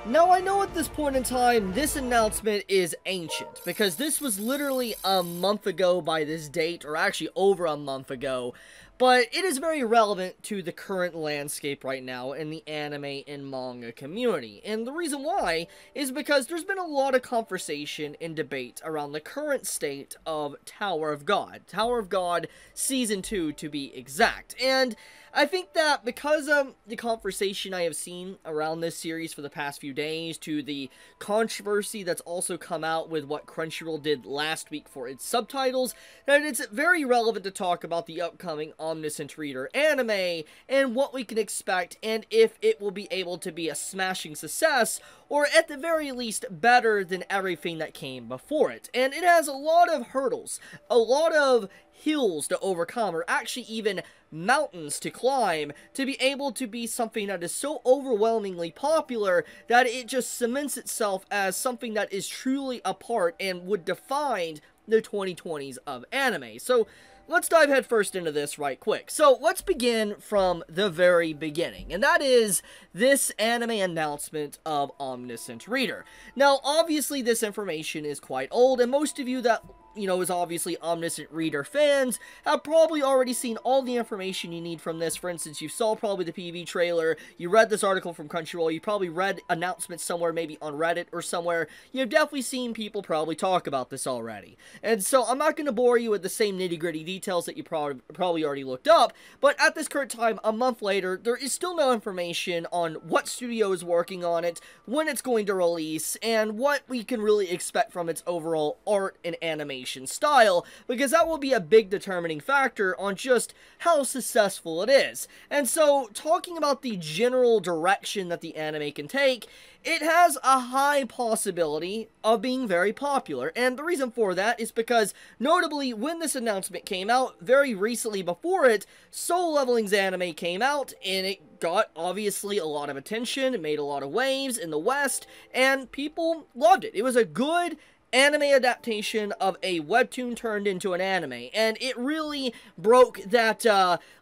Now, I know at this point in time, this announcement is ancient, because this was literally a month ago by this date, or actually over a month ago, but it is very relevant to the current landscape right now in the anime and manga community. And the reason why is because there's been a lot of conversation and debate around the current state of Tower of God. Tower of God Season 2 to be exact. And I think that because of the conversation I have seen around this series for the past few days, to the controversy that's also come out with what Crunchyroll did last week for its subtitles, that it's very relevant to talk about the upcoming Omniscient Reader anime, and what we can expect, and if it will be able to be a smashing success, or at the very least, better than everything that came before it. And it has a lot of hurdles, a lot of hills to overcome, or actually even mountains to climb, to be able to be something that is so overwhelmingly popular that it just cements itself as something that is truly a part and would define the 2020s of anime. So let's dive headfirst into this right quick. So let's begin from the very beginning, and that is this anime announcement of Omniscient Reader. Now, obviously, this information is quite old, and most of you that is obviously Omniscient Reader fans, have probably already seen all the information you need from this. For instance, you saw probably the PV trailer, you read this article from Crunchyroll, you probably read announcements somewhere, maybe on Reddit or somewhere. You've definitely seen people probably talk about this already. And so I'm not going to bore you with the same nitty-gritty details that you probably already looked up, but at this current time, a month later, there is still no information on what studio is working on it, when it's going to release, and what we can really expect from its overall art and animation style, because that will be a big determining factor on just how successful it is. And so, talking about the general direction that the anime can take, it has a high possibility of being very popular, and the reason for that is because, notably, when this announcement came out, very recently before it, Soul Leveling's anime came out, and it got, obviously, a lot of attention, it made a lot of waves in the West, and people loved it. It was a good anime adaptation of a webtoon turned into an anime, and it really broke that,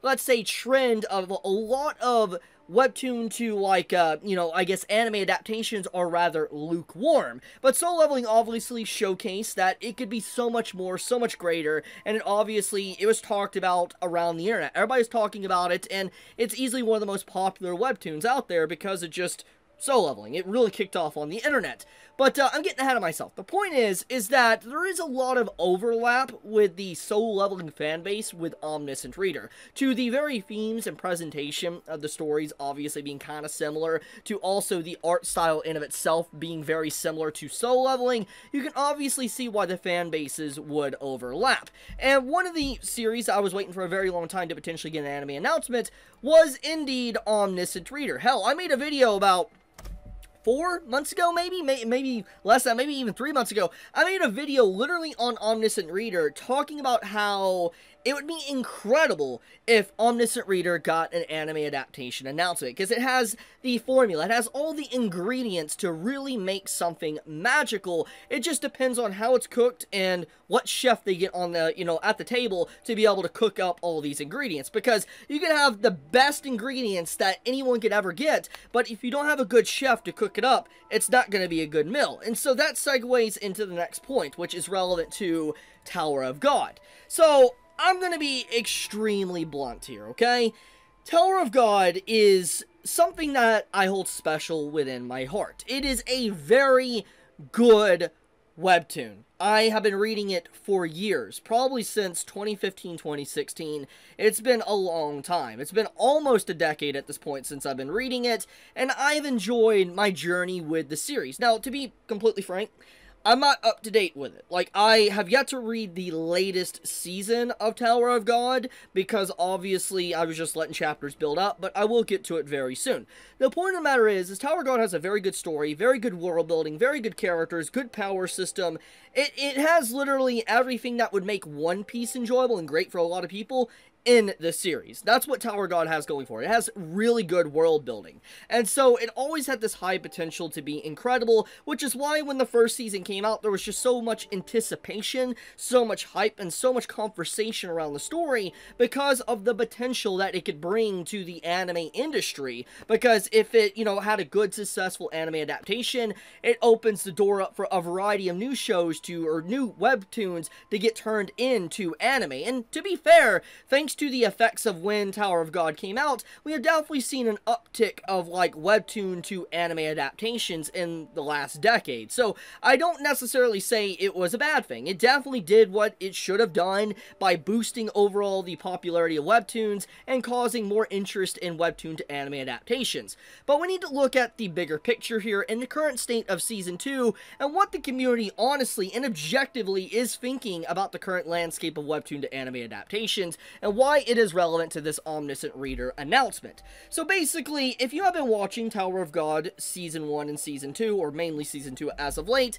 let's say, trend of a lot of webtoon to, like, I guess anime adaptations are rather lukewarm. But Soul Leveling obviously showcased that it could be so much more, so much greater, and it was talked about around the internet. Everybody's talking about it, and it's easily one of the most popular webtoons out there because it just Soul Leveling. It really kicked off on the internet. But I'm getting ahead of myself. The point is that there is a lot of overlap with the Soul Leveling fanbase with Omniscient Reader, to the very themes and presentation of the stories obviously being kind of similar, to also the art style in of itself being very similar to Soul Leveling. You can obviously see why the fan bases would overlap. And one of the series I was waiting for a very long time to potentially get an anime announcement was indeed Omniscient Reader. Hell, I made a video about 4 months ago, maybe less than, maybe even 3 months ago. I made a video literally on Omniscient Reader talking about how it would be incredible if Omniscient Reader got an anime adaptation announcement, because it has the formula, it has all the ingredients to really make something magical. It just depends on how it's cooked and what chef they get on the, at the table to be able to cook up all these ingredients, because you can have the best ingredients that anyone could ever get, but if you don't have a good chef to cook it up, it's not going to be a good meal. And so that segues into the next point, which is relevant to Tower of God. So I'm going to be extremely blunt here, okay? Tower of God is something that I hold special within my heart. It is a very good webtoon. I have been reading it for years, probably since 2015, 2016. It's been a long time. It's been almost a decade at this point since I've been reading it, and I've enjoyed my journey with the series. Now, to be completely frank, I'm not up to date with it. Like, I have yet to read the latest season of Tower of God, because obviously I was just letting chapters build up, but I will get to it very soon. The point of the matter is Tower of God has a very good story, very good world building, very good characters, good power system. It has literally everything that would make One Piece enjoyable and great for a lot of people in the series. That's what Tower of God has going for it. It has really good world building. And so it always had this high potential to be incredible, which is why when the first season came out, there was just so much anticipation, so much hype, and so much conversation around the story because of the potential that it could bring to the anime industry. Because if it, had a good, successful anime adaptation, it opens the door up for a variety of new shows or new webtoons to get turned into anime. And to be fair, thanks to the effects of when Tower of God came out, we have definitely seen an uptick of webtoon to anime adaptations in the last decade. So I don't necessarily say it was a bad thing. It definitely did what it should have done by boosting overall the popularity of webtoons and causing more interest in webtoon to anime adaptations. But we need to look at the bigger picture here in the current state of Season 2 and what the community honestly and objectively is thinking about the current landscape of webtoon to anime adaptations and why it is relevant to this Omniscient Reader announcement. So basically, if you have been watching Tower of God Season 1 and Season 2, or mainly Season 2 as of late,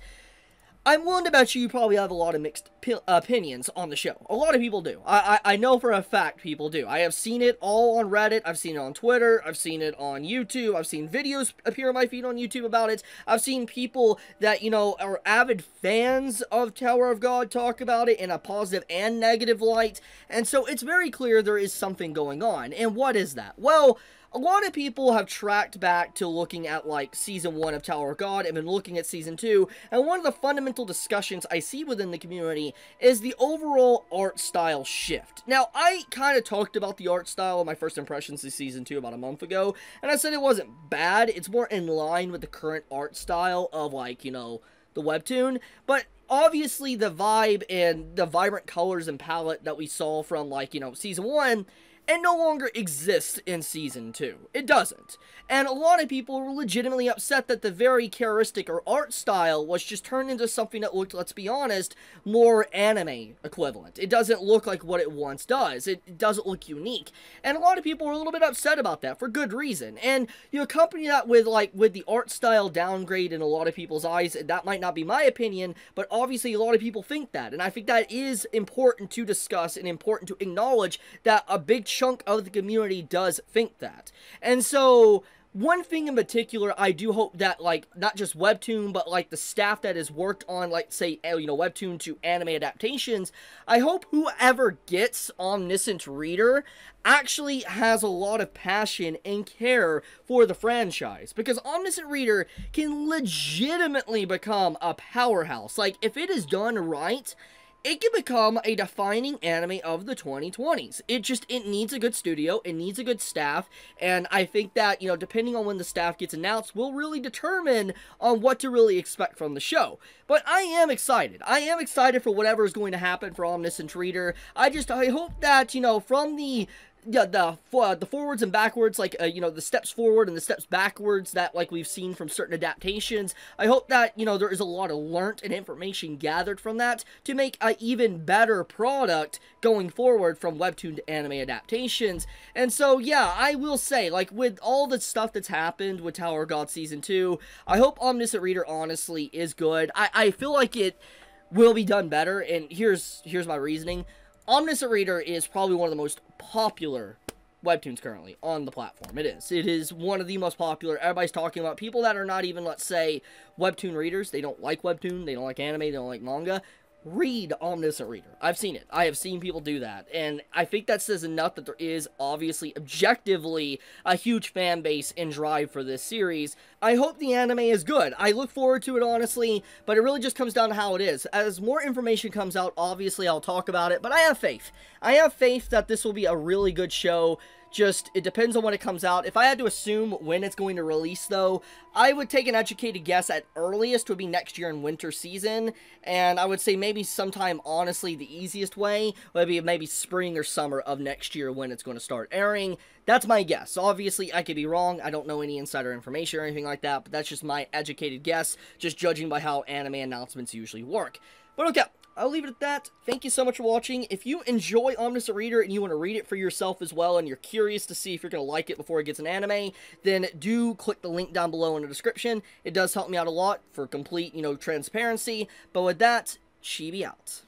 I'm willing to bet you probably have a lot of mixed opinions on the show. A lot of people do. I know for a fact people do. I have seen it all on Reddit, I've seen it on Twitter, I've seen it on YouTube, I've seen videos appear on my feed on YouTube about it, I've seen people that, are avid fans of Tower of God talk about it in a positive and negative light, and so it's very clear there is something going on. And what is that? Well, a lot of people have tracked back to looking at, Season 1 of Tower of God and been looking at Season 2, and one of the fundamental discussions I see within the community is the overall art style shift. Now, I kind of talked about the art style of my first impressions of Season 2 about a month ago, and I said it wasn't bad. It's more in line with the current art style of, the webtoon, but obviously the vibe and the vibrant colors and palette that we saw from, Season 1, it no longer exists in Season 2. It doesn't. And a lot of people were legitimately upset that the very characteristic or art style was just turned into something that looked, let's be honest, more anime equivalent. It doesn't look like what it once does. It doesn't look unique. And a lot of people were a little bit upset about that for good reason. And you accompany that with the art style downgrade in a lot of people's eyes, and that might not be my opinion, but obviously a lot of people think that. And I think that is important to discuss and important to acknowledge that a big chunk of the community does think that. And so one thing in particular, I do hope that, not just Webtoon, but, the staff that has worked on, say, Webtoon to anime adaptations, I hope whoever gets Omniscient Reader actually has a lot of passion and care for the franchise, because Omniscient Reader can legitimately become a powerhouse. If it is done right, it can become a defining anime of the 2020s. It needs a good studio, it needs a good staff, and I think that, depending on when the staff gets announced, will really determine on what to really expect from the show. But I am excited. I am excited for whatever is going to happen for Omniscient Reader. I hope that, from the forwards and backwards, the steps forward and the steps backwards that, we've seen from certain adaptations, I hope that, there is a lot of learnt and information gathered from that to make an even better product going forward from webtoon to anime adaptations. And so, yeah, I will say, with all the stuff that's happened with Tower of God Season 2, I hope Omniscient Reader honestly is good. I feel like it will be done better, and here's my reasoning. Omniscient Reader is probably one of the most popular webtoons currently on the platform. It is one of the most popular. Everybody's talking about people that are not even, let's say, webtoon readers. They don't like webtoon, they don't like anime, they don't like manga. Read Omniscient Reader. I've seen it. I have seen people do that, and I think that says enough that there is obviously objectively a huge fan base and drive for this series. I hope the anime is good. I look forward to it, honestly, but it really just comes down to how it is. As more information comes out, obviously I'll talk about it, but I have faith. I have faith that this will be a really good show. Just, it depends on when it comes out. If I had to assume when it's going to release, though, I would take an educated guess at earliest would be next year in winter season, and I would say maybe sometime, honestly, the easiest way would be maybe spring or summer of next year when it's going to start airing. That's my guess. Obviously, I could be wrong. I don't know any insider information or anything like that, but that's just my educated guess, just judging by how anime announcements usually work. But okay, I'll leave it at that. Thank you so much for watching. If you enjoy Omniscient Reader and you want to read it for yourself as well, and you're curious to see if you're going to like it before it gets an anime, then do click the link down below in the description. It does help me out a lot for complete, transparency. But with that, Chibi out.